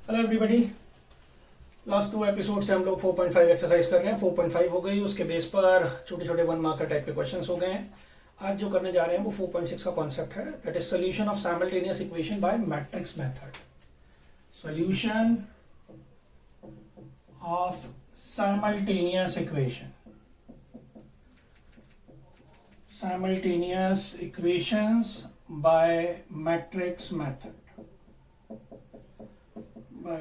Hello everybody. Last 2 episode से हम लोग 4.5 एक्सरसाइज कर रहे हैं। 4.5 हो गई, उसके बेस पर छोटे छोटे 1 मार्कर टाइप के क्वेश्चंस हो गए हैं। आज जो करने जा रहे हैं वो 4.6 का कॉन्सेप्ट है, that is solution of simultaneous equation by matrix method. Solution of simultaneous equation, simultaneous equations bye matrix method.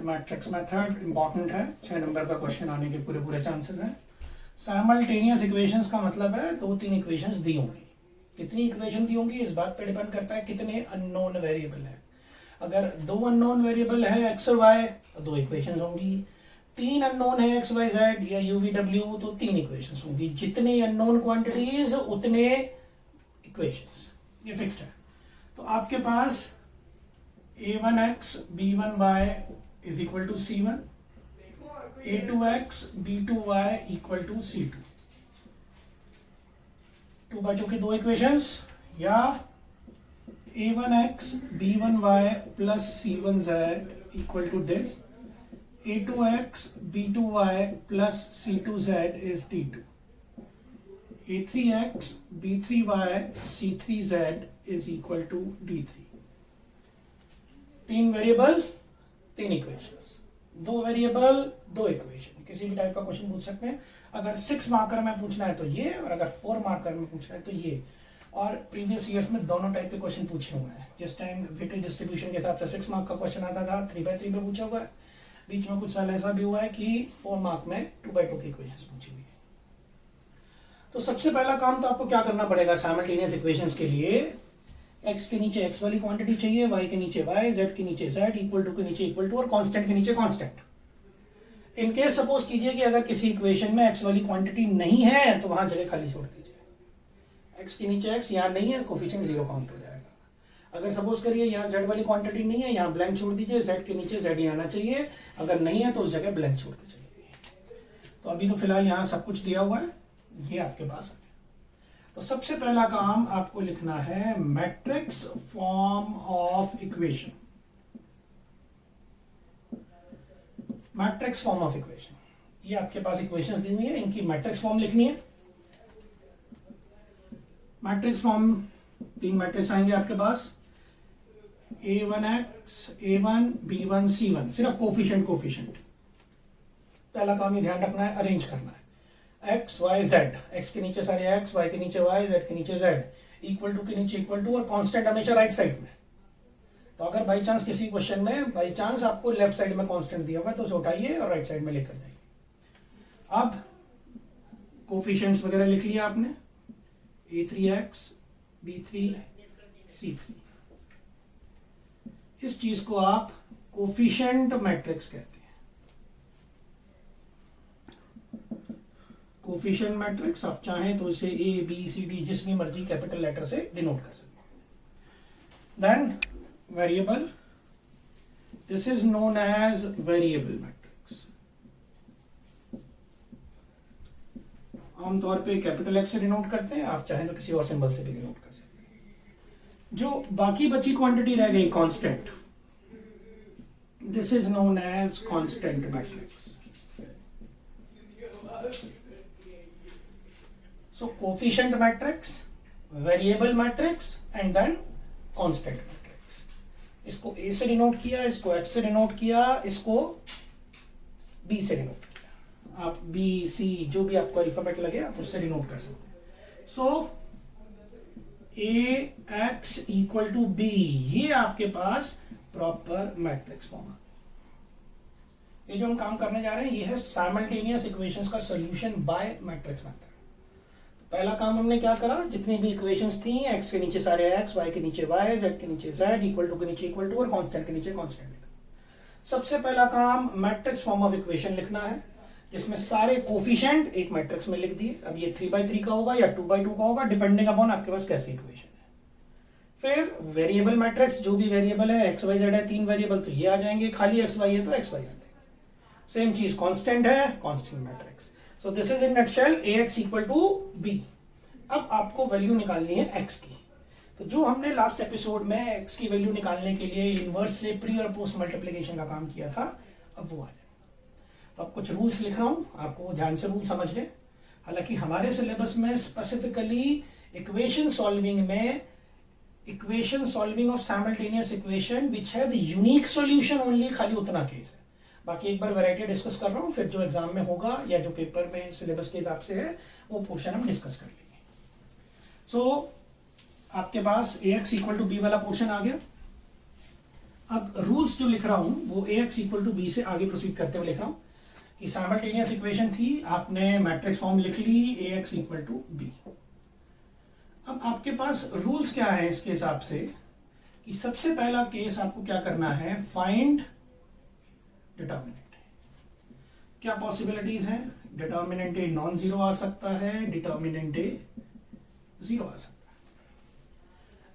Matrix method important है, 6 नंबर का क्वेश्चन आने के पूरे चांसेस हैं। साइमल्टेनियस इक्वेशंस का मतलब है 2-3 इक्वेशंस दी होंगी। कितनी इक्वेशन दी होंगी इस बात पे डिपेंड करता है कितने अननोन वेरिएबल है। अगर 2 अननोन वेरिएबल है एक्स और वाई तो 2 इक्वेशंस होंगी। 3 अननोन है एक्स वाई जेड या यू वी डब्ल्यू तो 3 इक्वेशंस होंगी। जितने अननोन क्वांटिटीज उतने इक्वेशंस, ये फिक्स्ड है। तो आपके पास a1x b1y is equal to c1, a2x b2y equal to c2। 2 by 2 की 2 इक्वेशंस, या a1x b1y plus c1z equal to this, a2x b2y plus c2z is d2, a3x b3y c3z is equal to d3। 3 variable 3 equations, 2 variable 2 equation. किसी भी type का question पूछ सकते हैं। अगर 6 marker में पूछना है तो ये, और अगर 4 मार्कर में पूछना है तो ये। और प्रीवियस ईयर्स में दोनों टाइप के क्वेश्चन पूछे हुए हैं। जिस टाइम वेटेज डिस्ट्रीब्यूशन के हिसाब से 6 मार्क का क्वेश्चन आता था 3x3 में पूछा हुआ है। बीच में कुछ साल ऐसा भी हुआ है कि 4 मार्क में 2x2 की इक्वेशंस पूछी हुई है। तो सबसे पहला काम तो आपको क्या करना पड़ेगा साइमल्टेनियस इक्वेशंस के लिए, x के नीचे x वाली क्वांटिटी चाहिए, y के नीचे y, z के नीचे z, इक्वल टू के नीचे इक्वल टू और कांस्टेंट के नीचे कांस्टेंट। इन केस सपोज कीजिए कि अगर किसी इक्वेशन में x वाली क्वांटिटी नहीं है तो वहां जगह खाली छोड़ दीजिए। x के नीचे x यहाँ नहीं है, कोफिशिएंट 0 काउंट हो जाएगा। अगर सपोज करिए यहाँ z वाली क्वांटिटी नहीं है, यहाँ ब्लैंक छोड़ दीजिए, z के नीचे z ही आना चाहिए। अगर नहीं है तो उस जगह ब्लैंक छोड़ दीजिए। तो अभी तो फिलहाल यहाँ सब कुछ दिया हुआ है, ये आपके पास है। तो सबसे पहला काम आपको लिखना है matrix form of equation. Matrix form of equation, ये आपके पास इक्वेशंस दी हुई है, इनकी मैट्रिक्स फॉर्म लिखनी है। मैट्रिक्स फॉर्म 3 मैट्रिक्स आएंगे आपके पास, a1x a1 b1 c1, सिर्फ कोफिशिएंट। पहला काम ये ध्यान रखना है, अरेंज करना है x y z, x के नीचे सारे x, y के नीचे y, z के नीचे z, इक्वल टू के नीचे इक्वल टू और कांस्टेंट हमेशा राइट साइड में। तो अगर बाई चांस किसी क्वेश्चन में बाई चांस आपको लेफ्ट साइड में कांस्टेंट दिया हुआ है तो उसे उठाइए और राइट साइड में लेकर जाइए। अब कोफिशिएंट्स वगैरह लिख लिया आपने, a3x b3 c3। इस चीज को आप कोफिशिएंट मैट्रिक्स कहते हैं। कोफिशिएंट मैट्रिक्स आप चाहें तो इसे ए बी सी डी जिस भी मर्जी कैपिटल लेटर से डिनोट कर सकते हैं। Then variable, this is known as variable matrix. आमतौर पे कैपिटल एक्स से डिनोट करते हैं, आप चाहें तो किसी और सिंबल से भी डिनोट कर सकते हैं। जो बाकी बची क्वांटिटी रह गई constant, this is known as constant matrix. So coefficient matrix, variable matrix and then constant matrix। इसको A से डिनोट किया, इसको X से डिनोट किया, इसको B से डिनोट किया। आप B, C जो भी आपको अल्फाबेट लगे आप उससे डिनोट कर सकते हैं। सो AX इक्वल टू B, ये आपके पास प्रॉपर मैट्रिक्स फॉर्म है। ये जो हम काम करने जा रहे हैं ये है साइमल्टेनियस इक्वेशंस का सॉल्यूशन बाय मैट्रिक्स मेथड। पहला काम हमने क्या करा, जितनी भी इक्वेशंस थी x के नीचे सारे x, y के नीचे y, z के नीचे z, इक्वल टू के नीचे इक्वल टू और कांस्टेंट के नीचे कांस्टेंट लिखा। सबसे पहला काम मैट्रिक्स फॉर्म ऑफ इक्वेशन लिखना है, जिसमें सारे कोफिशिएंट एक मैट्रिक्स में लिख दिए। अब ये 3x3 का होगा या 2x2 का होगा, डिपेंडिंग अपॉन आपके पास कैसी इक्वेशन है। फिर वेरिएबल मैट्रिक्स, जो भी वेरिएबल है x y z है 3 वेरिएबल तो ये आ जाएंगे, खाली x y है तो x y आ जाएगा। सेम चीज कांस्टेंट है, constant matrix. So this is in nutshell ax equal to b। अब आपको वैल्यू निकालनी है x की। तो जो हमने लास्ट एपिसोड में एक्स की वैल्यू निकालने के लिए इनवर्स से प्री और पोस्ट मल्टीप्लिकेशन का काम किया था, अब वो आ जाए। तो अब कुछ रूल्स लिख रहा हूं, आपको ध्यान से रूल समझ लें। हालांकि हमारे सिलेबस में specifically equation solving of simultaneous equation which have unique solution only, खाली उतना केस है। बाकी एक बार वैरायटी डिस्कस कर रहा हूं, फिर जो एग्जाम में होगा या जो पेपर में सिलेबस के हिसाब से है वो पोर्शन हम डिस्कस कर लेंगे। सो आपके पास ax इक्वल टू बी वाला पोर्शन आ गया। अब रूल्स जो लिख रहा हूं वो ax इक्वल टू बी से आगे प्रोसीड करते हुए लिख रहा हूं कि साइमल्टेनियस इक्वेशन थी, आपने मैट्रिक्स फॉर्म लिख ली ax इक्वल टू बी। अब आपके पास रूल्स क्या है इसके हिसाब से कि सबसे पहला केस आपको क्या करना है, फाइंड डिटर्मिनेंट। क्या पॉसिबिलिटीज हैं, डिटर्मिनेंट ए नॉन जीरो आ सकता है, डिटर्मिनेंट ए जीरो आ सकता है।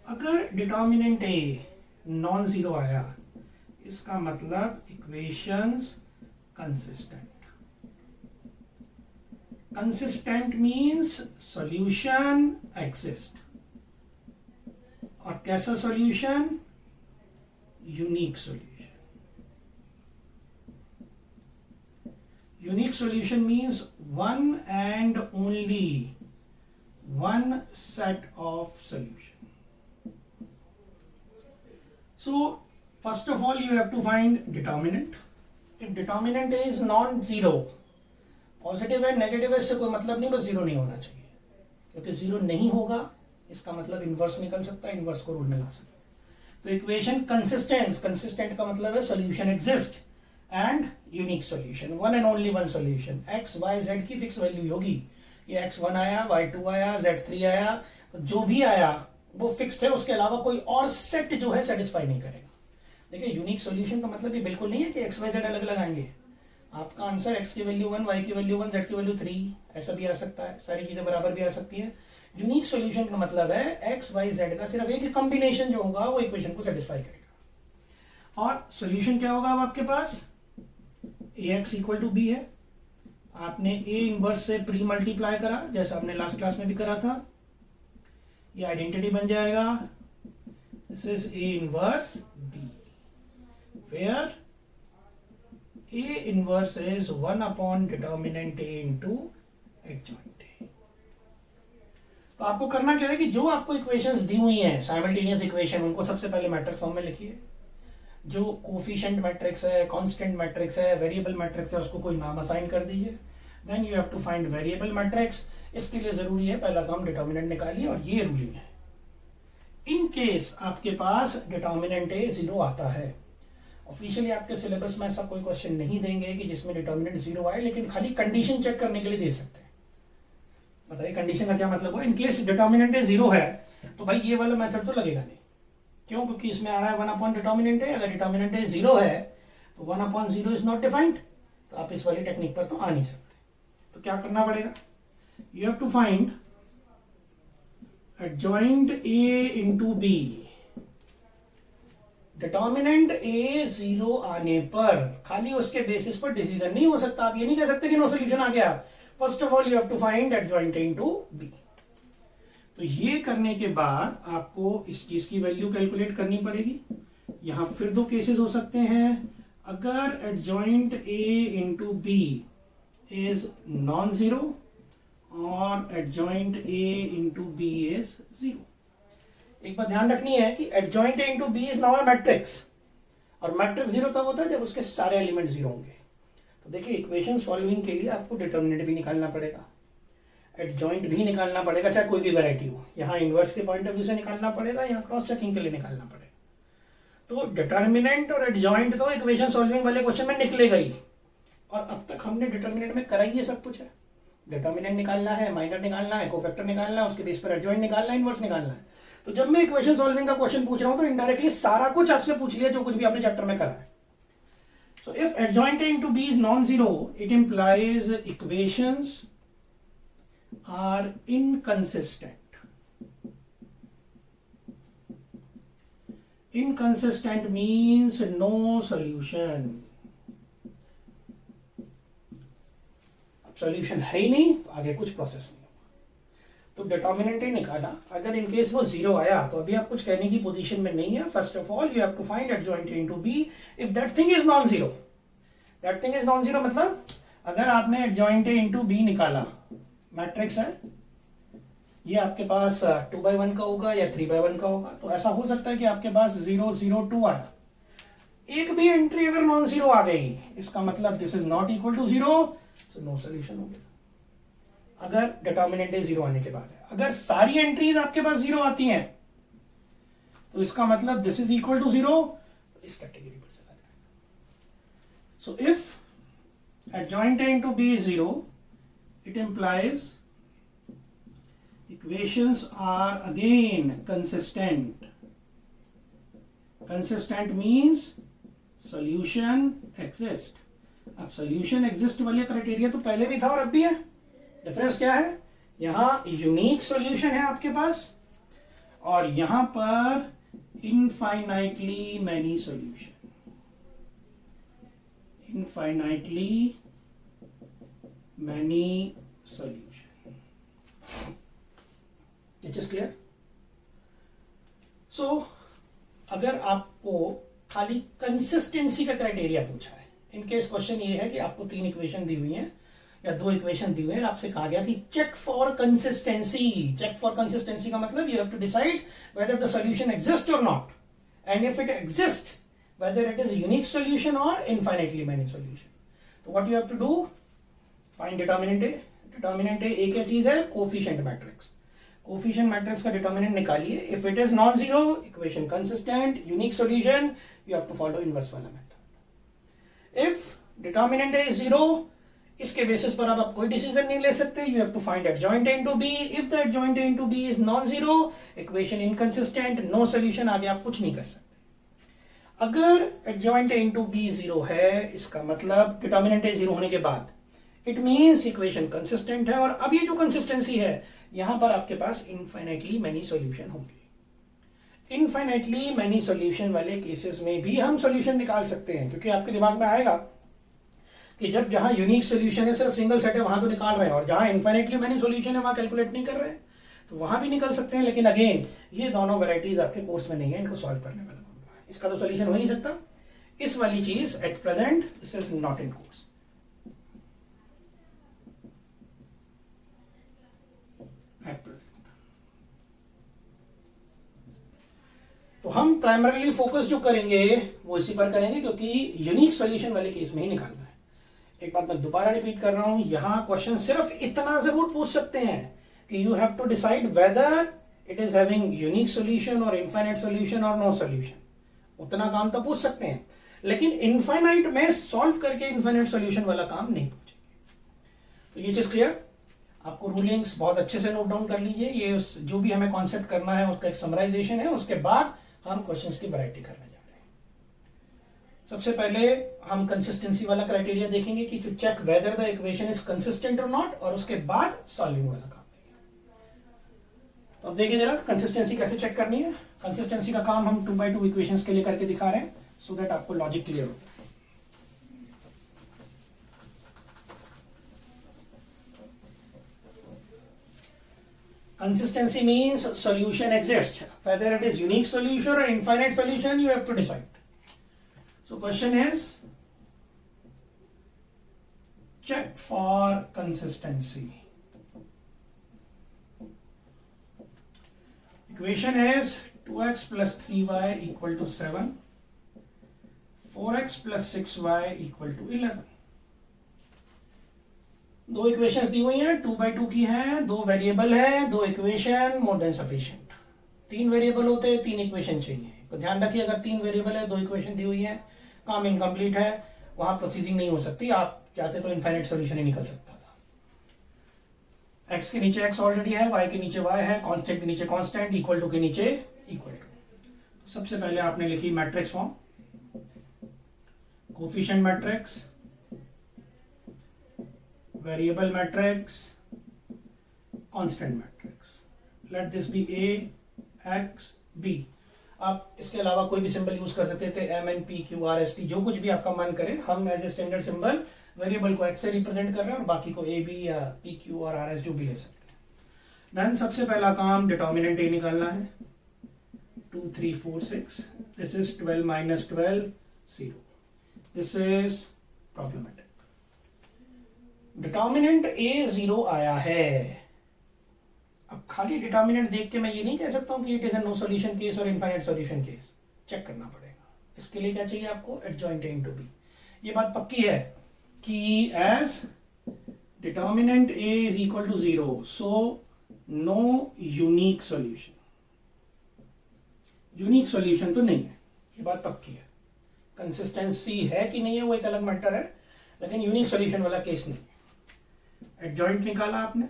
अगर डिटर्मिनेंट ए नॉन जीरो आया इसका मतलब equations consistent. Consistent means solution exist, और कैसा solution, unique solution. Unique solution means one and only one set of solution. So first of all you have to find determinant. If determinant is non-zero, positive है negative है इससे कोई मतलब नहीं, बस zero नहीं होना चाहिए, क्योंकि जीरो नहीं होगा इसका मतलब इनवर्स निकल सकता है, इनवर्स को रूल में ला सकता है। तो इक्वेशन कंसिस्टेंट का मतलब है solution exist and unique solution, one and only one solution. X y z की फिक्स वैल्यू होगी कि x1 आया, y2 आया, z3 आया, तो जो भी आया वो फिक्स्ड है, उसके अलावा कोई और सेट जो है सेटिस्फाई नहीं करेगा। देखिए यूनिक सॉल्यूशन का मतलब ये बिल्कुल नहीं है कि एक्स वाई जेड अलग अलग आएंगे। आपका आंसर एक्स की वैल्यू 1, वाई की वैल्यू 1, जेड की वैल्यू 3 ऐसा भी आ सकता है, सारी चीजें बराबर भी आ सकती है। यूनिक सॉल्यूशन का मतलब है एक्स वाई जेड का सिर्फ एक कॉम्बिनेशन जो होगा वो इक्वेशन को सेटिस्फाई करेगा। और सॉल्यूशन क्या होगा अब आपके पास, ax इक्वल टू बी है, आपने a इनवर्स से प्री मल्टीप्लाई करा जैसा आपने लास्ट क्लास में भी करा था, ये आइडेंटिटी बन जाएगा, this is a inverse b, where a inverse is 1 upon determinant a into adjoint a। तो आपको करना क्या है कि जो आपको इक्वेशंस दी हुई हैं साइमल्टेनियस इक्वेशन, उनको सबसे पहले मैट्रिक्स फॉर्म में लिखिए। जो कोफिशिएंट मैट्रिक्स है, कांस्टेंट मैट्रिक्स है, वेरिएबल मैट्रिक्स है, उसको कोई नाम असाइन कर दीजिए। Then you have to find variable matrix. इसके लिए जरूरी है पहला काम डिटर्मिनेंट निकालिए, और ये रूलिंग है। इन केस आपके पास डिटर्मिनेंट ए जीरो आता है, ऑफिशियली आपके सिलेबस में ऐसा कोई क्वेश्चन नहीं देंगे कि जिसमें डिटर्मिनेंट जीरो आए, लेकिन खाली कंडीशन चेक करने के लिए दे सकते हैं। बताइए कंडीशन का क्या मतलब हुआ, in case determinant A zero है तो भाई ये वाला मेथड तो लगेगा नहीं। क्यों, क्योंकि इसमें आ रहा है 1 अपॉन डिटर्मिनेंट ए, अगर डिटर्मिनेंट ए जीरो है तो 1 upon zero is not defined, तो आप इस वाली टेक्निक पर तो आ नहीं सकते। तो क्या करना पड़ेगा, you have to find adjoint A into B. Determinant A zero आने पर खाली उसके बेसिस पर डिसीजन नहीं हो सकता। आप ये नहीं कह सकते कि नो सॉल्यूशन आ गया। First of all you have to find adjoint A into B. तो ये करने के बाद आपको इस चीज की वैल्यू कैलकुलेट करनी पड़ेगी। यहां फिर दो केसेस हो सकते हैं, अगर adjoint A into B is non zero और adjoint A into B is zero. एक बात ध्यान रखनी है कि adjoint A into B is now a matrix, और मैट्रिक्स जीरो तब होता है जब उसके सारे एलिमेंट जीरो होंगे। तो देखिए इक्वेशन सॉल्विंग के लिए आपको डिटर्मिनेंट भी निकालना पड़ेगा, एडजॉइंट भी निकालना पड़ेगा, चाहे कोई भी वैरायटी हो। यहाँ इनवर्स के पॉइंट ऑफ व्यू से निकालना पड़ेगा, यहाँ क्रॉस चेकिंग के लिए निकालना पड़ेगा। तो डिटर्मिनेंट और एडजॉइंट तो इक्वेशन सॉल्विंग वाले क्वेश्चन में निकलेगा ही, और अब तक हमने डिटर्मिनेंट में करा ही ये सब कुछ है। डिटर्मिनेंट निकालना है, माइनर निकालना है, कोफैक्टर निकालना है, उसके बेस पर एडजॉइंट निकालना है, इनवर्स निकालना है। तो जब मैं इक्वेशन सॉल्विंग का क्वेश्चन पूछ रहा हूं तो इनडायरेक्टली सारा कुछ आपसे पूछ लिया जो कुछ भी आपने चैप्टर में करा है। So if adjoint A into B is non-zero, it implies equations are inconsistent. Inconsistent means no solution. अब solution है ही नहीं तो आगे कुछ प्रोसेस नहीं होगा। तो डिटर्मिनेंट ही निकाला, अगर इन केस वो जीरो आया तो अभी आप कुछ कहने की पोजीशन में नहीं है. First of all you have to find adjoint A into B if that thing is non zero. That thing is non zero मतलब अगर आपने एडजॉइंट ए इनटू बी निकाला, मैट्रिक्स है ये आपके पास 2/1 का होगा या 3/1 का होगा, तो ऐसा हो सकता है कि आपके पास 0 0 2 आया. एक भी एंट्री अगर नॉन जीरो आ गई इसका मतलब this is not equal to zero, so no solution हो गया. अगर डिटर्मिनेंट ए जीरो आने के बाद है. अगर सारी एंट्रीज आपके पास जीरो आती हैं तो इसका मतलब this is equal to zero, इस कैटेगरी पर चला जाएगा. So if adjoint A into B is zero, it implies equations are again consistent. Consistent means solution exist. अब solution exist वाले क्राइटेरिया तो पहले भी था और अब भी है. डिफरेंस क्या है? यहां यूनिक सॉल्यूशन है आपके पास और यहां पर infinitely many solution. Infinitely many solution. It is clear? So, अगर आपको खाली कंसिस्टेंसी का क्राइटेरिया पूछा है, इन केस क्वेश्चन ये है कि आपको 3 इक्वेशन दी हुई हैं या 2 इक्वेशन दी हुई है और आपसे कहा गया कि check for consistency. Check for consistency का मतलब you have to decide whether the solution exist और नॉट, and if it exist whether it is unique solution और इनफाइनाइटली मैनी सॉल्यूशन. तो what you have to do? Find determinant A. Determinant A क्या चीज है? Coefficient matrix. Coefficient matrix का determinant निकालिए. If it is non zero, equation consistent, unique solution, you have to follow inverse वाला method. If determinant is zero, इसके basis पर आप कोई डिसीजन नहीं ले सकते. You have to find adjoint A into B. If the adjoint A into B is non zero, equation inconsistent, no solution, आगे आप कुछ नहीं कर सकते. अगर adjoint A into B zero है, इसका मतलब डिटर्मिनेंट ए जीरो होने के बाद इट मींस इक्वेशन कंसिस्टेंट है. और अब ये जो कंसिस्टेंसी है यहां पर आपके पास इनफाइनाइटली मैनी सॉल्यूशन होंगे. इनफाइनाइटली मैनी सॉल्यूशन वाले केसेस में भी हम सॉल्यूशन निकाल सकते हैं, क्योंकि आपके दिमाग में आएगा कि जब जहां यूनिक सॉल्यूशन है, सिर्फ सिंगल सेट है, वहां तो निकाल रहे हैं, और जहां इनफाइनाइटली मैनी सॉल्यूशन है वहां कैलकुलेट नहीं कर रहे हैं, तो वहां भी निकल सकते हैं. लेकिन अगेन ये दोनों वैरायटीज आपके कोर्स में नहीं है, इनको सॉल्व करने वाला मामला है. इसका तो सॉल्यूशन हो नहीं सकता. इस वाली चीज at present this is not in course. तो हम प्राइमरीली फोकस जो करेंगे वो इसी पर करेंगे, क्योंकि यूनिक सॉल्यूशन वाले केस में ही निकालना है. एक बात मैं दोबारा रिपीट कर रहा हूं, यहां क्वेश्चन सिर्फ इतना जरूर पूछ सकते हैं कि you have to decide whether it is having unique solution और इनफाइनाइट सॉल्यूशन और नो सॉल्यूशन. उतना काम तो पूछ सकते हैं, लेकिन इनफाइनाइट में सॉल्व करके इनफाइनाइट सॉल्यूशन वाला काम नहीं पूछेंगे. तो ये चीज क्लियर? आपको रूलिंग्स बहुत अच्छे से नोट डाउन कर लीजिए. ये जो भी हमें कॉन्सेप्ट करना है उसका एक समराइजेशन है, उसके बाद हम क्वेश्चंस की वैरायटी करने जा रहे हैं. सबसे पहले हम कंसिस्टेंसी वाला क्राइटेरिया देखेंगे कि to check whether the equation is consistent और नॉट, और उसके बाद सॉल्विंग वाला काम देखेंगे. तो अब देखिए जरा कंसिस्टेंसी कैसे चेक करनी है. कंसिस्टेंसी का काम हम 2x2 इक्वेशंस के लिए करके दिखा रहे हैं, सो दैट आपको लॉजिक क्लियर हो. Consistency means solution exists. Whether it is unique solution or infinite solution, you have to decide. So question is, check for consistency. Equation is 2x plus 3y equal to 7, 4x plus 6y equal to 11. दो equations दी हुई हैं, 2x2 की हैं, दो variable है, दो equation, more than sufficient. 3 variable होते हैं, 3 इक्वेशन चाहिए. तो ध्यान रखिए, अगर 3 वेरिएबल है, 2 इक्वेशन दी हुई है, काम इनकम्प्लीट है, वहां प्रोसीजिंग नहीं हो सकती. आप चाहते तो इनफाइनाइट सॉल्यूशन ही निकल सकता था. x के नीचे x ऑलरेडी है, y के नीचे y है, कांस्टेंट के नीचे कांस्टेंट, इक्वल टू के नीचे इक्वल टू. सबसे पहले आपने लिखी matrix form, coefficient matrix, variable matrix, constant matrix. Let this be a x b. आप इसके अलावा कोई भी सिंबल यूज कर सकते थे, m n p q r s t, जो कुछ भी आपका मन करे. हम as a standard symbol variable को x से रिप्रेजेंट कर रहे हैं और बाकी को a b या p q और r s जो भी ले सकते हैं. देन सबसे पहला काम डिटर्मिनेंट ए निकालना है, 2 3 4 6, this is 12 minus 12 0, this is problematic. Determinant A 0 आया है। अब खाली डिटर्मिनेंट देख के मैं ये नहीं कह सकता हूं कि it is a no solution case और इनफाइनाइट सॉल्यूशन केस, चेक करना पड़ेगा। इसके लिए क्या चाहिए आपको, एडजॉइंट ए इनटू बी। ये बात पक्की है कि as determinant A is equal to 0 so no unique solution. Unique solution तो नहीं है, ये बात पक्की है। कंसिस्टेंसी है कि नहीं है वो एक अलग मैटर है, लेकिन यूनिक सॉल्यूशन वाला केस नहीं। एडजॉइंट निकाला आपने,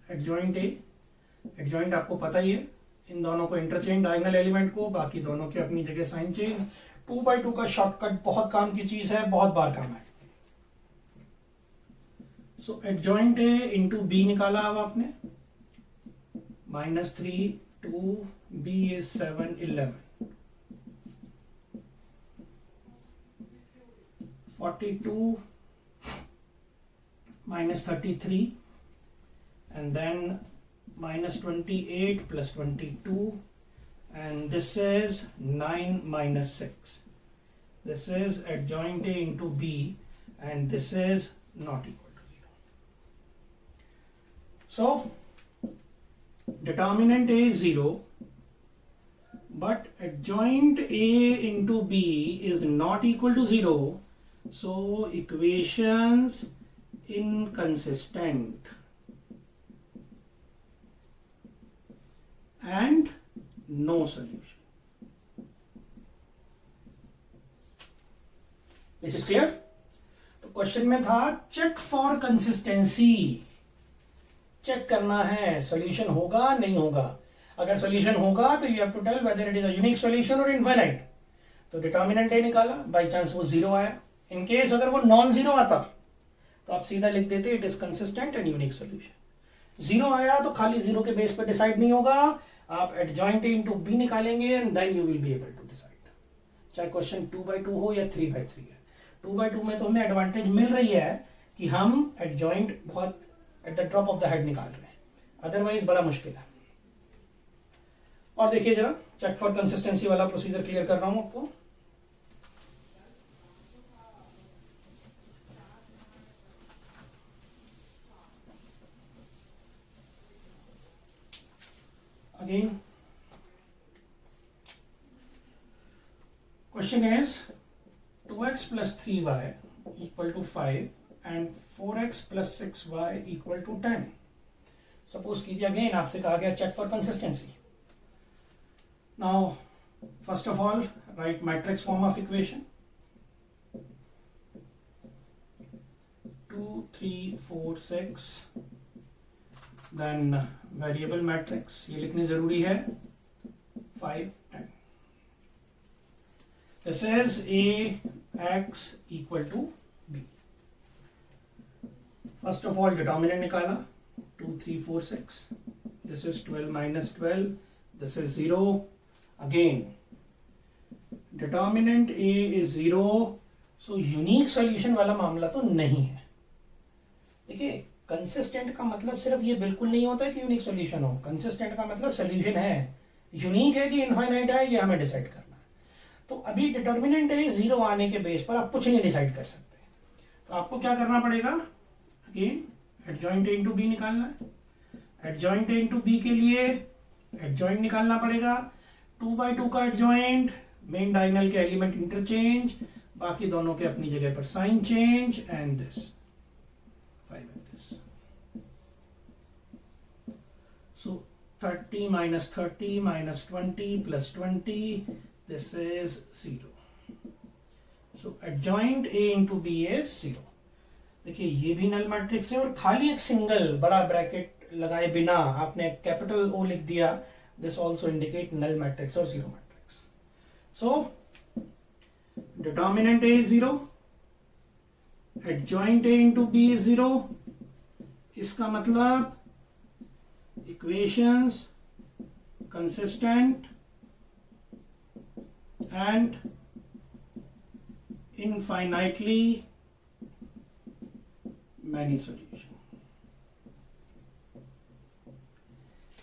एडजॉइंट ए, एडजॉइंट आपको पता ही है, इन दोनों को इंटरचेंज डायगोनल एलिमेंट को, बाकी दोनों की अपनी जगह साइन चेंज। 2/2 का शॉर्टकट बहुत काम की चीज है, बहुत बार काम है। सो एडजॉइंट ए इंटू बी निकाला अब आपने, -3 2 b is 7 11, 42 minus 33 and then minus 28 plus 22, and this is 9 minus 6. This is adjoint A into B, and this is not equal to 0. So determinant A is 0, but adjoint A into B is not equal to 0, so equations inconsistent and no solution. Which is clear? तो question में था check for consistency, check करना है solution होगा नहीं होगा। अगर solution होगा तो you have to tell whether it is a unique solution और इनफाइनाइट। तो डिटर्मिनेंट ए निकाला, बाई चांस वो 0 आया। इन केस अगर वो नॉन 0 आता तो आप सीधा लिख देते it is consistent and unique solution. 0 आया तो खाली 0 के बेस पे डिसाइड नहीं होगा, आप एडजॉइंट ए इंटू बी निकालेंगे and then you will be able to decide, चाहे क्वेश्चन 2/2 हो या 3/3 है। 2/2 में तो हमें एडवांटेज मिल रही है कि हम एडजॉइंट बहुत at the drop of the head निकाल रहे हैं, अदरवाइज बड़ा मुश्किल है। और देखिए जरा चेक फॉर कंसिस्टेंसी वाला प्रोसीजर क्लियर कर रहा हूं आपको। Again, question is 2x plus 3y equal to 5 and 4x plus 6y equal to 10. Suppose कीजिए again आपसे कहा गया check for consistency. Now, first of all, write matrix form of equation. 2 3 4 6, then variable matrix ये लिखनी जरूरी है 5 10. This is a x equal to b. First of all determinant निकाला 2 3 4 6, this is 12 minus 12, this is 0. Again determinant a is 0, so unique solution वाला मामला तो नहीं है। देखिए कंसिस्टेंट का मतलब सिर्फ ये बिल्कुल नहीं होता है कि यूनिक सॉल्यूशन हो, कंसिस्टेंट का मतलब सॉल्यूशन है, यूनिक है कि इनफाइनाइट है, ये हमें डिसाइड करना है। तो अभी डिटर्मिनेंट है 0 आने के बेस पर आप कुछ नहीं डिसाइड कर सकते, तो आपको क्या करना पड़ेगा, again adjoint A into B निकालना है। एडजॉइंट ए इंटू बी के लिए एडजॉइंट निकालना पड़ेगा, 2/2 का एडजॉइंट, मेन डायगोनल के एलिमेंट इंटरचेंज, बाकी दोनों के अपनी जगह पर sign change, and this 5 and this. So 30 minus 30 minus 20 plus 20, this is 0. So adjoint A into B is 0. देखिए ये भी नल मैट्रिक्स है और खाली एक सिंगल बड़ा ब्रैकेट लगाए बिना आपने कैपिटल O लिख दिया, this also indicate null matrix or 0 matrix. So determinant A is 0, adjoint A into B is 0. इसका मतलब equations consistent and infinitely many solutions.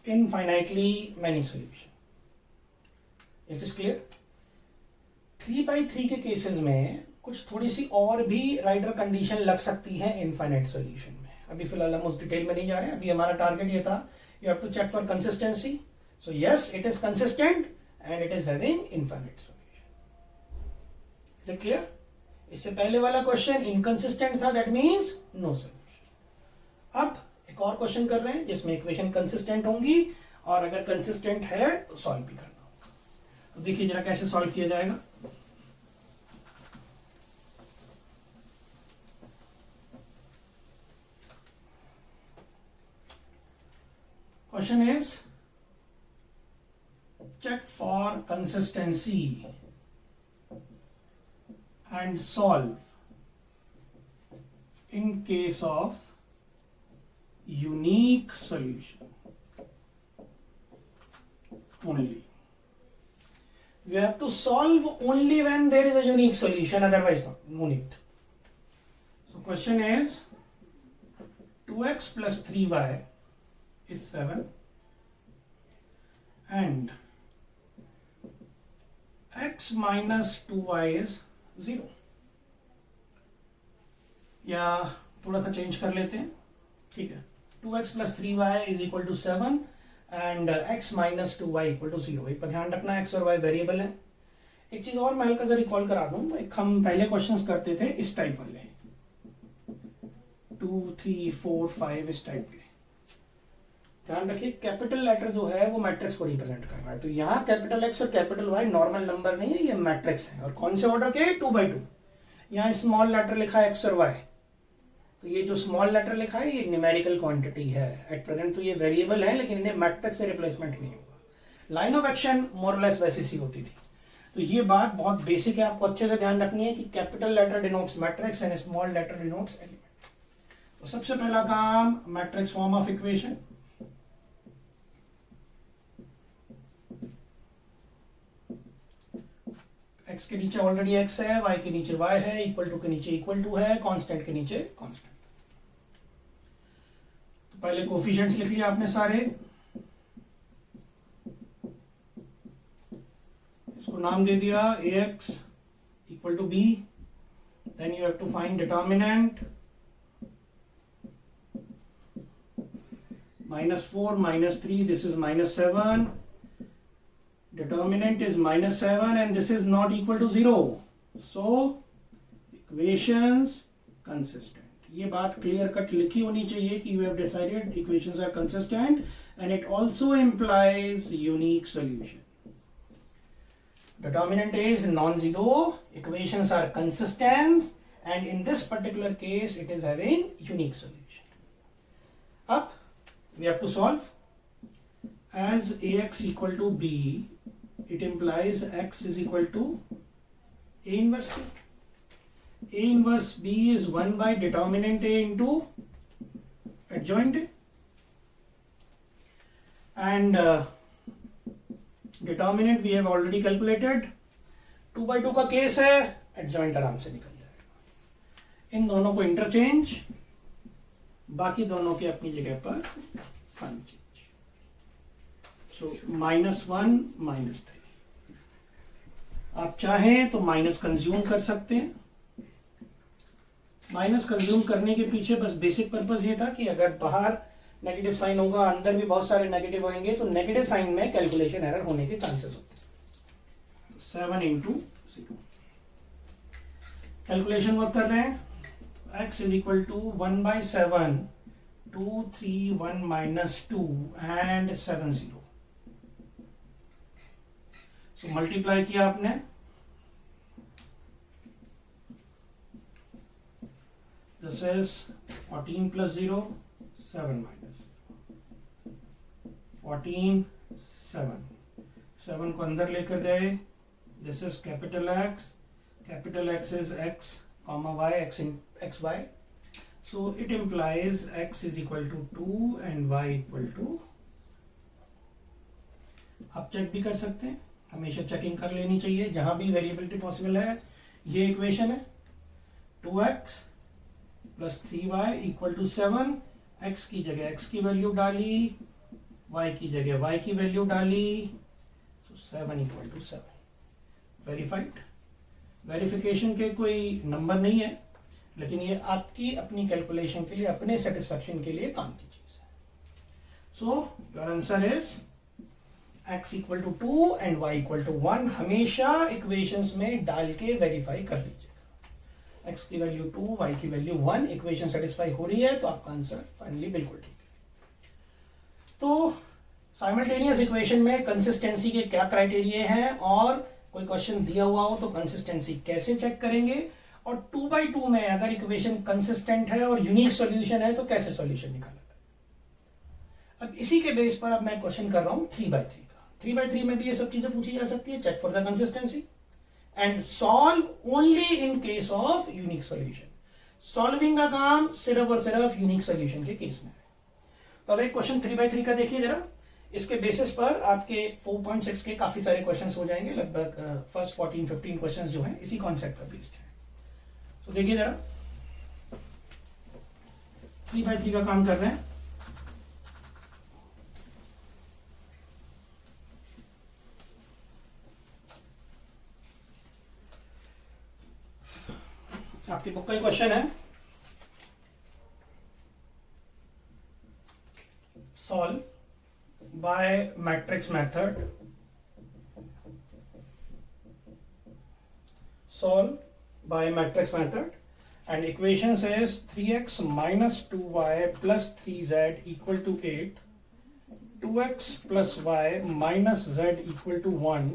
infinitely many solution. It is clear? 3/3 के cases में कुछ थोड़ी सी और भी राइडर कंडीशन लग सकती है इनफाइनाइट सॉल्यूशन में. अभी फिलहाल हम उस डिटेल में नहीं जा रहे हैं. अभी हमारा टारगेट ये था, you have to check for consistency. So yes, it is consistent and it is having infinite solution. Is it clear? इससे पहले वाला क्वेश्चन इनकंसिस्टेंट था, दैट मींस नो सॉल्यूशन. अब एक और क्वेश्चन कर रहे हैं जिसमें इक्वेशन कंसिस्टेंट होंगी और अगर कंसिस्टेंट है तो सॉल्व भी करना होगा. तो देखिए जरा कैसे सॉल्व किया जाएगा. Question is, check for consistency and solve in case of unique solution only. We have to solve only when there is a unique solution, otherwise not. No need. So question is, 2x plus 3y is 7 and x minus 2y is 0. या थोड़ा सा change कर लेते हैं. ठीक है, 2x plus 3y is equal to 7 and x minus 2y equal to 0. एक पर ध्यान रखना, x और y वेरिएबल है. एक चीज और मैं हल्का सा रिकॉल करा दूं, एक हम पहले क्वेश्चंस करते थे इस टाइप वाले, 2 3 4 5 इस टाइप के. ध्यान रखिए कैपिटल लेटर जो है वो मैट्रिक्स को रिप्रेजेंट कर रहा है. तो यहाँ कैपिटल एक्स और कैपिटल वाई नॉर्मल नंबर नहीं है, ये मैट्रिक्स है. और कौन से ऑर्डर के? 2/2. यहाँ स्मॉल लेटर लिखा है एक्स और वाई, तो ये जो स्मॉल लेटर लिखा है ये न्यूमेरिकल क्वांटिटी है. एट प्रेजेंट तो ये वेरिएबल है, लेकिन इन्हें मैट्रिक्स से रिप्लेसमेंट नहीं होगा. Line of action more less वैसी सी होती थी. तो ये बात बहुत बेसिक है, आपको अच्छे से ध्यान रखनी है कि capital letter denotes matrix and small letter denotes element. तो सबसे पहला काम, matrix form of equation. x के नीचे ऑलरेडी x है, y के नीचे y है, इक्वल टू के नीचे इक्वल टू है, कांस्टेंट के नीचे कांस्टेंट. तो पहले कोफिशिएंट्स लिख लिया आपने सारे. इसको नाम दे दिया ax equal to b. Then you have to find determinant. -4 -3, this is -7. Determinant is -7 and this is not equal to 0. So equations consistent. ये बात clear cut लिखी होनी चाहिए कि you have decided equations are consistent and it also implies unique solution. Determinant is non-zero, equations are consistent and in this particular case it is having unique solution. Up we have to solve. As ax equal to b, it implies x is equal to a inverse b. A inverse b is 1 by determinant a into adjoint a. And determinant we have already calculated. 2/2 का case है, adjoint आराम से निकल जाएगा. इन दोनों को interchange, बाकी दोनों के अपनी जगह पर साइन चेंज. So -1 -3. आप चाहें तो माइनस कंज्यूम कर सकते हैं. माइनस कंज्यूम करने के पीछे बस बेसिक पर्पस ये था कि अगर बाहर नेगेटिव साइन होगा, अंदर भी बहुत सारे नेगेटिव होंगे, तो नेगेटिव साइन में कैलकुलेशन एरर होने के चांसेस होते हैं. 7 × 0. कैलकुलेशन वर्क कर रहे हैं. x is equal to 1/7, 2 3 1 -2 and 7 0. तो मल्टीप्लाई किया आपने. This is 14 + 0 7 - 14 7. 7 को अंदर लेकर गए. This is capital x. Capital x is x, y, x y. So it implies x is equal to 2 and y equal to. आप चेक भी कर सकते हैं, हमेशा चेकिंग कर लेनी चाहिए जहां भी वेरिएबिलिटी पॉसिबल है. ये इक्वेशन है 2x + 3y = 7. x की जगह x की वैल्यू डाली y की जगह y की वैल्यू डाली, तो 7 इक्वल टू 7 वेरीफाइड। वेरिफिकेशन के कोई नंबर नहीं है, लेकिन ये आपकी अपनी कैलकुलेशन के लिए, अपने सेटिस्फैक्शन के लिए काम की चीज है। So your answer is x equal to 2 and y equal to 1 हमेशा इक्वेशंस में डाल के वेरीफाई कर लीजिएगा। x की वैल्यू 2, y की वैल्यू 1, इक्वेशन सेटिस्फाई हो रही है तो आपका आंसर फाइनली बिल्कुल ठीक है। तो साइमल्टेनियस इक्वेशन में कंसिस्टेंसी के क्या क्राइटेरिया हैं, और कोई क्वेश्चन दिया हुआ हो तो कंसिस्टेंसी कैसे चेक करेंगे, और 2/2 में अगर इक्वेशन कंसिस्टेंट है और यूनिक सॉल्यूशन है तो कैसे सॉल्यूशन निकाला जाए। अब इसी के बेस पर अब मैं क्वेश्चन कर रहा हूं 3/3 का। 3/3 में भी ये सब चीजें पूछी जा सकती है, check for the consistency and solve only in case of unique solution. Solving का काम सिर्फ और सिर्फ यूनिक सॉल्यूशन के केस में है। तो अब एक क्वेश्चन 3/3 का देखिए जरा। इसके बेसिस पर आपके 4.6 के काफी सारे क्वेश्चंस हो जाएंगे, लगभग फर्स्ट 14-15 क्वेश्चंस जो हैं इसी कॉन्सेप्ट पर बेस्ड है। तो देखिए जरा 3/3 का काम कर रहे हैं। आपकी बुक का क्वेश्चन है, solve by matrix method, solve by matrix method, and equation says 3x minus 2y plus 3z equal to 8, 2x plus y minus z equal to 1,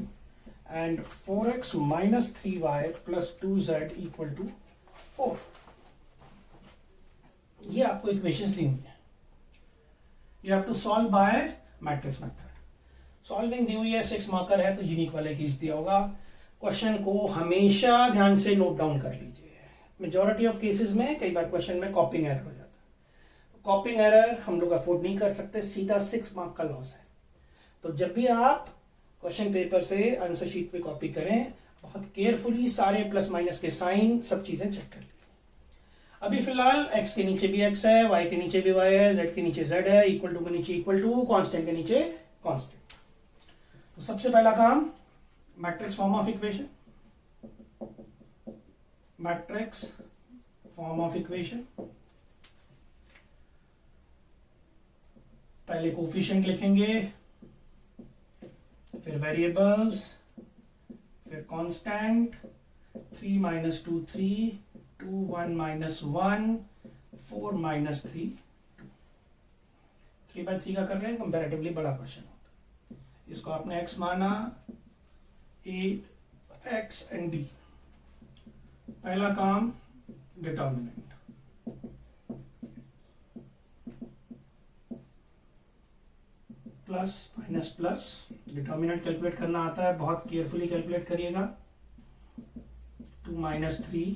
and 4x minus 3y plus 2z equal to 4। ये आपको equations दी हुई है। You have to solve by matrix method. Solving दी हुई है, 6 marker है तो unique वाले केस दिया होगा। क्वेश्चन को हमेशा ध्यान से नोट डाउन कर लीजिए। मेजॉरिटी ऑफ केसेस में कई बार क्वेश्चन में कॉपिंग एरर हो जाता है। कॉपिंग एरर हम लोग अफोर्ड नहीं कर सकते, सीधा 6 मार्क का लॉस है। तो जब भी आप क्वेश्चन पेपर से आंसर शीट पे कॉपी करें, बहुत केयरफुली सारे प्लस माइनस के साइन सब चीजें चेक कर लीजिए। अभी फिलहाल x के नीचे भी x है, y के नीचे भी y है, z के नीचे z है, इक्वल टू के नीचे इक्वल टू, कांस्टेंट के नीचे कांस्टेंट। तो सबसे पहला काम matrix form of equation, matrix form of equation. पहले कोफिशिएंट लिखेंगे, फिर वेरिएबल्स, फिर कांस्टेंट, 3 - 2 3, 2 1 - 1, 4 - 3 2। 3/3 का कर रहे हैं, कंपैरेटिवली बड़ा क्वेश्चन होता है। इसको आपने x माना, a x एंड b। पहला काम determinant, plus minus plus. Determinant calculate करना आता है, बहुत केयरफुली कैलकुलेट करिएगा। 2 - 3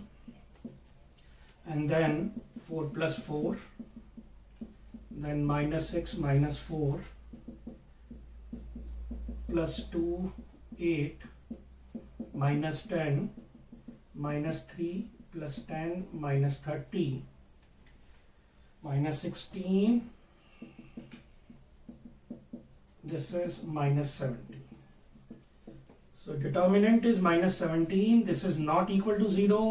and then 4 + 4, then -6 - 4 plus 2 8 -10 -3 plus 10 -30 -16, this is -70. So determinant is -17. This is not equal to 0.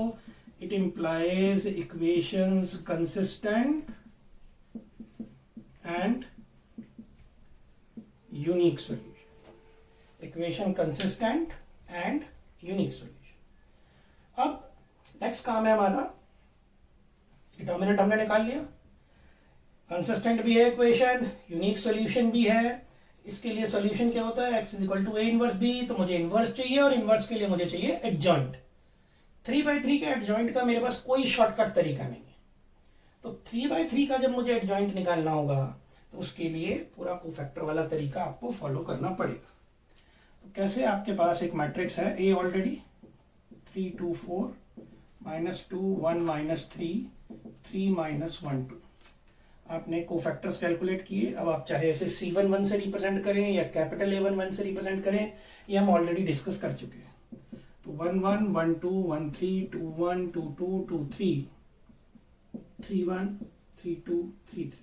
It implies equations consistent and unique solution. Equation consistent and unique solution. अब next काम है हमारा, determinant हमने निकाल लिया, consistent भी है इक्वेशन, यूनिक सॉल्यूशन भी है। इसके लिए सॉल्यूशन क्या होता है, x = a इनवर्स b। तो मुझे इनवर्स चाहिए और इनवर्स के लिए मुझे चाहिए एडजॉइंट। 3/3 के एडजॉइंट का मेरे पास कोई शॉर्टकट तरीका नहीं है। तो 3/3 का जब मुझे एडजॉइंट निकालना होगा तो उसके लिए पूरा कोफैक्टर वाला तरीका आपको फॉलो करना पड़ेगा। तो कैसे, आपके पास एक मैट्रिक्स है a ऑलरेडी, 3 2 4 -2 1 -3 3 -1 2। आपने कोफैक्टर्स कैलकुलेट किए। अब आप चाहे इसे C11 से रिप्रेजेंट करें या कैपिटल A11 से रिप्रेजेंट करें, ये हम ऑलरेडी डिस्कस कर चुके हैं। तो 1 1 1 2 1 3 2 1 2 2 2 3 3 1 3 2 3 3।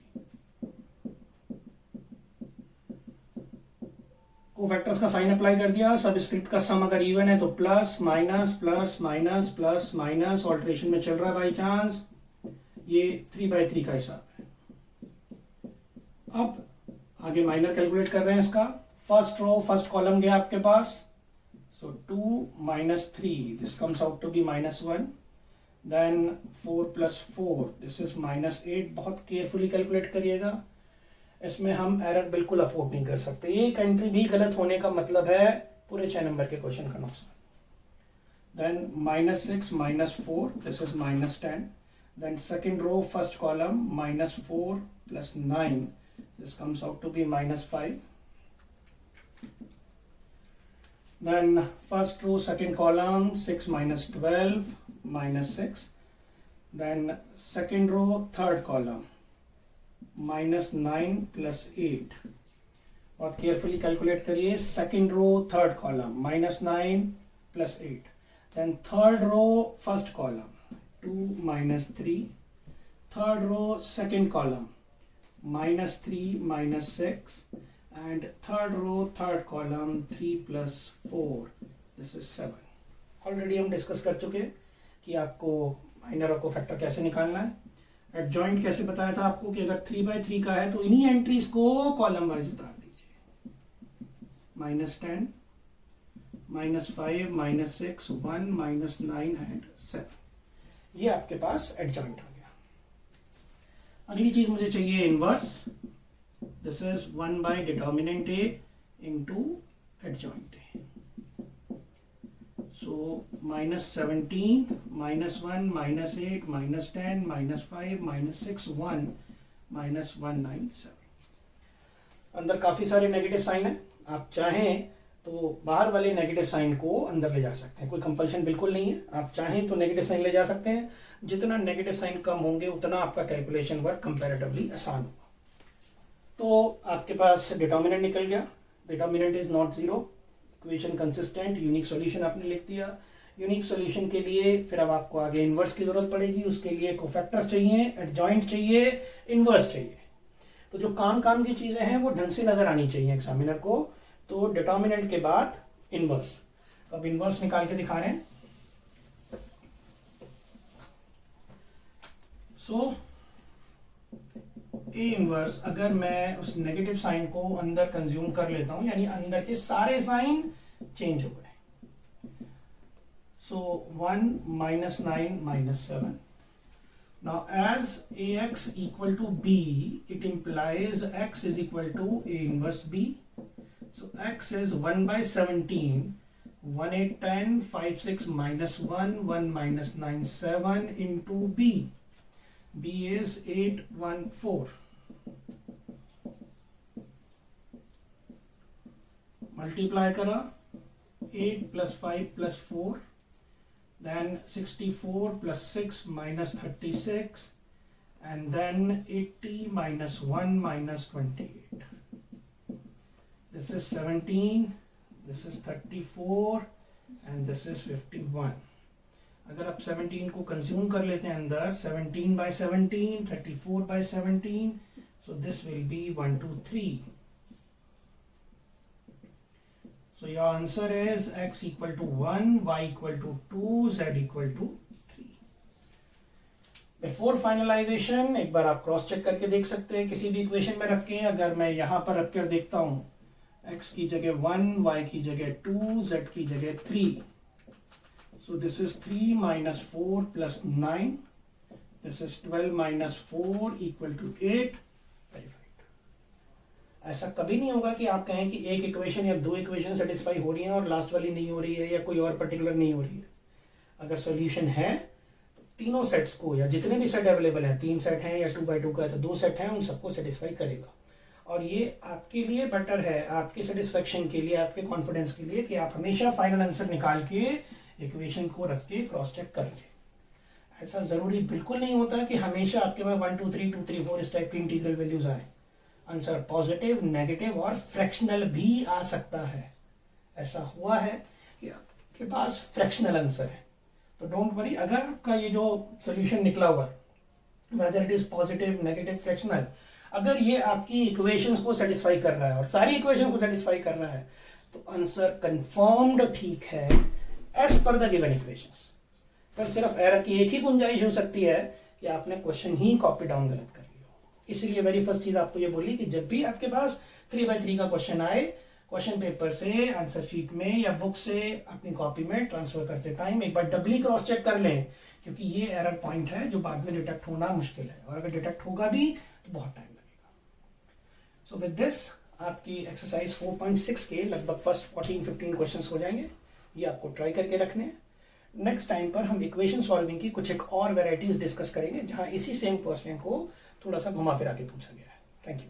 कोफैक्टर्स का साइन अप्लाई कर दिया, सबस्क्रिप्ट का सम अगर इवन है तो plus minus plus minus plus minus, alteration में चल रहा है बाई चांस, ये 3/3 का हिसाब है। अब आगे माइनर कैलकुलेट कर रहे हैं इसका। फर्स्ट रो फर्स्ट कॉलम गया आपके पास, so 2 - 3 this comes out to be -1, then 4 + 4 this is -8। बहुत केयरफुली कैलकुलेट करिएगा, इसमें हम एरर बिल्कुल अफोर्ड नहीं कर सकते। एक एंट्री भी गलत होने का मतलब है पूरे 6 नंबर के क्वेश्चन का नुकसान। Then -6 - 4 this is -10, then second row first column -4 + 9 this comes out to be -5, then first row second column 6 - 12 -6, then second row third column -9 + 8। बहुत केयरफुली कैलकुलेट करिए, second row third column -9 + 8, then third row first column 2 - 3, third row second column -3 - 6, and third row third column 3 + 4 this is 7। Already हम discuss कर चुके हैं कि आपको minor और cofactor कैसे निकालना है। एडजॉइंट कैसे बताया था आपको कि अगर 3/3 का है तो इन्हीं एंट्रीज को कॉलम वाइज उतार दीजिए, -10 -5 -6 1 -9 एंड 7। ये आपके पास एडजॉइंट हो गया। अगली चीज मुझे चाहिए inverse, this is 1 / determinant A into adjoint A. सो -17 -1 -8 -10 -5 -6 1 -197। अंदर काफी सारे नेगेटिव साइन है, आप चाहें तो बाहर वाले नेगेटिव साइन को अंदर ले जा सकते हैं, कोई कंपल्शन बिल्कुल नहीं है। आप चाहें तो नेगेटिव साइन ले जा सकते हैं, जितना नेगेटिव साइन कम होंगे उतना आपका कैलकुलेशन वर्क कंपैरेटिवली आसान होगा। तो आपके पास डिटर्मिनेंट निकल गया, determinant is not 0, equation consistent, unique solution आपने लिख दिया। यूनिक सॉल्यूशन के लिए फिर अब आपको आगे इन्वर्स की जरूरत पड़ेगी, उसके लिए कोफैक्टर्स चाहिए, एडजॉइंट चाहिए, इन्वर्स चाहिए। तो जो काम की चीजें हैं वो ढंग से नजर आनी चाहिए एग्जामिनर को। तो डिटर्मिनेंट के बाद इन्वर्स, अब इन्वर्स निकाल के दिखा रहे हैं। सो ए इन्वर्स, अगर मैं उस नेगेटिव साइन को अंदर कंज्यूम कर लेता हूं, यानी अंदर के सारे साइन चेंज हो गए। सो 1 -9 -7। Now as AX equal to B, it implies X is equal to A inverse B. So X is 1/17, 1 8 10 5 6 -1 1 -9 7 into B. B is 8 1 4. Multiply करा 8 + 5 + 4, then 64 + 6 -36, and then 80 - 1 -28. This is 17, this is 34, and this is 51. अगर आप 17 को consume कर लेते हैं अंदर, 17/17, 34/17, so this will be 1 2 3. So your answer is x equal to 1, y equal to 2, z equal to 3. Before finalization एक बार आप क्रॉस चेक करके देख सकते हैं किसी भी इक्वेशन में रख के। अगर मैं यहाँ पर रख कर देखता हूँ, x की जगह 1, y की जगह 2, z की जगह 3. So this is 3 - 4 + 9. This is 12 - 4 equal to 8. ऐसा कभी नहीं होगा कि आप कहें कि एक इक्वेशन या दो इक्वेशन सेटिस्फाई हो रही है और लास्ट वाली नहीं हो रही है या कोई और पर्टिकुलर नहीं हो रही है। अगर सॉल्यूशन है तो तीनों सेट्स को, या जितने भी सेट अवेलेबल हैं, 3 सेट हैं या 2x2 का है तो 2 सेट हैं, उन सबको सेटिस्फाई करेगा। और ये आपके लिए बेटर है, आपके सेटिस्फेक्शन के लिए, आपके कॉन्फिडेंस के लिए, कि आप हमेशा फाइनल आंसर निकाल के इक्वेशन को रख के क्रॉस चेक कर लें। ऐसा जरूरी बिल्कुल नहीं होता कि हमेशा आपके पास 1 2 3 2 3 4 इस टाइप की इंटीग्रल वैल्यूज आए। आंसर पॉजिटिव, नेगेटिव और फ्रैक्शनल भी आ सकता है। ऐसा हुआ है कि आपके पास फ्रैक्शनल आंसर है, तो डोंट वरी। अगर आपका ये जो सोल्यूशन निकला हुआ है, weather it is positive, negative, fractional, अगर ये आपकी इक्वेशंस को सेटिस्फाई कर रहा है और सारी इक्वेशन को सेटिस्फाई कर रहा है, तो आंसर कंफर्म्ड ठीक है as per the given equations. पर सिर्फ एरर की एक ही गुंजाइश हो सकती है कि आपने क्वेश्चन ही कॉपी डाउन गलत कर लिया। इसलिए वेरी फर्स्ट चीज आपको ये बोली कि जब भी आपके पास 3x3 का क्वेश्चन आए, क्वेश्चन पेपर से, आंसर शीट में या बुक से अपनी कॉपी में ट्रांसफर करते टाइम एक बार डबली क्रॉस चेक कर लें, क्योंकि ये एरर पॉइंट है जो बाद में डिटेक्ट होना मुश्किल है, और अगर डिटेक्ट होगा भी तो बहुत टाइम लगेगा। सो विद दिस आपकी एक्सरसाइज 4.6 के लगभग फर्स्ट 14-15 क्वेश्चंस हो जाएंगे। ये आपको ट्राई करके रखने हैं। नेक्स्ट टाइम पर हम इक्वेशन सॉल्विंग की कुछ एक और वेराइटीज डिस्कस करेंगे, जहां इसी सेम क्वेश्चन को थोड़ा सा घुमा फिरा के पूछा गया है। Thank you.